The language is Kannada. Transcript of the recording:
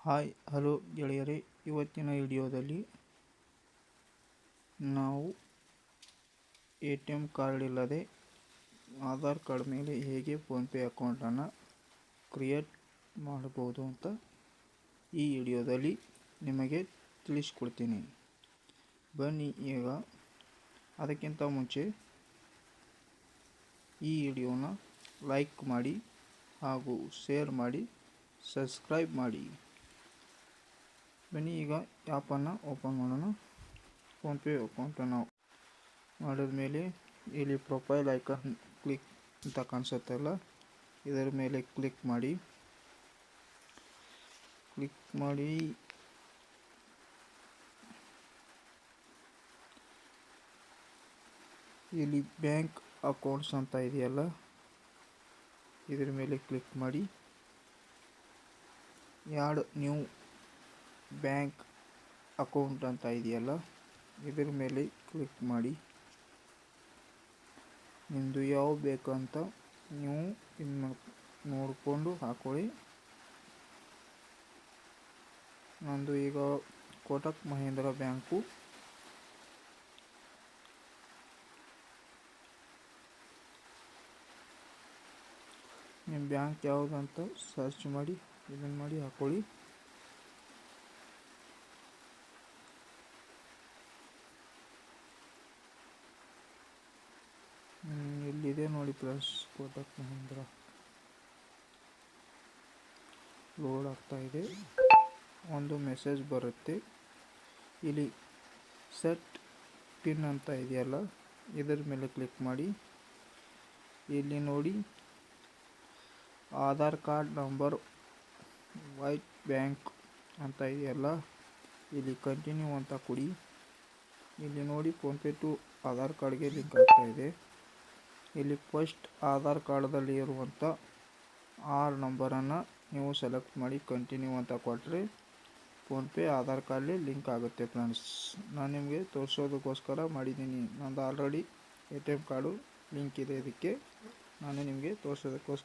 ಹಾಯ್ ಹಲೋ ಗೆಳೆಯರೇ, ಇವತ್ತಿನ ವಿಡಿಯೋದಲ್ಲಿ ನಾವು ATM ಕಾರ್ಡ್ ಇಲ್ಲದೆ ಆಧಾರ್ ಕಾರ್ಡ್ ಮೇಲೆ ಹೇಗೆ ಫೋನ್ಪೇ ಅಕೌಂಟನ್ನು ಕ್ರಿಯೇಟ್ ಮಾಡಬಹುದು ಅಂತ ಈ ವಿಡಿಯೋದಲ್ಲಿ ನಿಮಗೆ ತಿಳಿಸ್ಕೊಡ್ತೀನಿ. ಬನ್ನಿ ಈಗ ಅದಕ್ಕಿಂತ ಮುಂಚೆ ಈ ವಿಡಿಯೋನ ಲೈಕ್ ಮಾಡಿ ಹಾಗೂ ಶೇರ್ ಮಾಡಿ, ಸಬ್ಸ್ಕ್ರೈಬ್ ಮಾಡಿ. ಬನ್ನಿ ಈಗ ಆ್ಯಪನ್ನು ಓಪನ್ ಮಾಡೋಣ. ಫೋನ್ಪೇ ಅಕೌಂಟನ್ನು ಮಾಡಿದ ಮೇಲೆ ಇಲ್ಲಿ ಪ್ರೊಫೈಲ್ ಐಕಾನ್ ಕ್ಲಿಕ್ ಅಂತ ಕಾಣಿಸುತ್ತಲ್ಲ, ಇದರ ಮೇಲೆ ಕ್ಲಿಕ್ ಮಾಡಿ ಇಲ್ಲಿ ಬ್ಯಾಂಕ್ ಅಕೌಂಟ್ಸ್ ಅಂತ ಇದೆಯಲ್ಲ, ಇದರ ಮೇಲೆ ಕ್ಲಿಕ್ ಮಾಡಿ ಆ್ಯಡ್ ನ್ಯೂ ಬ್ಯಾಂಕ್ ಅಕೌಂಟ್ ಅಂತ ಇದೆಯಲ್ಲ, ಇದರ ಮೇಲೆ ಕ್ಲಿಕ್ ಮಾಡಿ ನಿಮ್ಮದು ಯಾವ ಬೇಕಂತ ನೀವು ನೋಡಿಕೊಂಡು ಹಾಕೊಳ್ಳಿ. ನಂದು ಈಗ ಕೋಟಕ್ ಮಹೀಂದ್ರ ಬ್ಯಾಂಕು. ನಿಮ್ಮ ಬ್ಯಾಂಕ್ ಯಾವುದಂತ ಸರ್ಚ್ ಮಾಡಿ ಇದನ್ನು ಮಾಡಿ ಹಾಕೊಳ್ಳಿ. ಇಲ್ಲಿದೆ ನೋಡಿ ಫ್ರೆಂಡ್ಸ್, ಕೋಟಕ್ ಮಹೀಂದ್ರ ಲೋಡ್ ಆಗ್ತಾ ಇದೆ. ಒಂದು ಮೆಸೇಜ್ ಬರುತ್ತೆ, ಇಲ್ಲಿ ಸೆಟ್ ಪಿನ್ ಅಂತ ಇದೆಯಲ್ಲ, ಇದರ ಮೇಲೆ ಕ್ಲಿಕ್ ಮಾಡಿ ಇಲ್ಲಿ ನೋಡಿ Aadhaar card number white bank ಅಂತ ಇದೆಯಲ್ಲ, ಇಲ್ಲಿ ಕಂಟಿನ್ಯೂ ಅಂತ ಕೊಡಿ. ಇಲ್ಲಿ ನೋಡಿ ಫೋನ್ಪೇ ಟು ಆಧಾರ್ ಕಾರ್ಡ್ಗೆ ಲಿಂಕ್ ಆಗ್ತಾ ಇದೆ. ಇಲ್ಲಿ ಫಸ್ಟ್ ಆಧಾರ್ ಕಾರ್ಡ್ದಲ್ಲಿ ಇರುವಂಥ 6 ನಂಬರನ್ನು ನೀವು ಸೆಲೆಕ್ಟ್ ಮಾಡಿ ಕಂಟಿನ್ಯೂ ಅಂತ ಕೊಟ್ಟರೆ ಫೋನ್ಪೇ ಆಧಾರ್ ಕಾರ್ಡ್ಲಿ ಲಿಂಕ್ ಆಗುತ್ತೆ ಫ್ರೆಂಡ್ಸ್. ನಾನು ನಿಮಗೆ ತೋರಿಸೋದಕ್ಕೋಸ್ಕರ ಮಾಡಿದ್ದೀನಿ. ನಂದು ಆಲ್ರೆಡಿ ATM ಕಾರ್ಡು ಲಿಂಕ್ ಇದೆ, ಇದಕ್ಕೆ ನಾನು ನಿಮಗೆ ತೋರಿಸೋದಕ್ಕೋಸ್ಕರ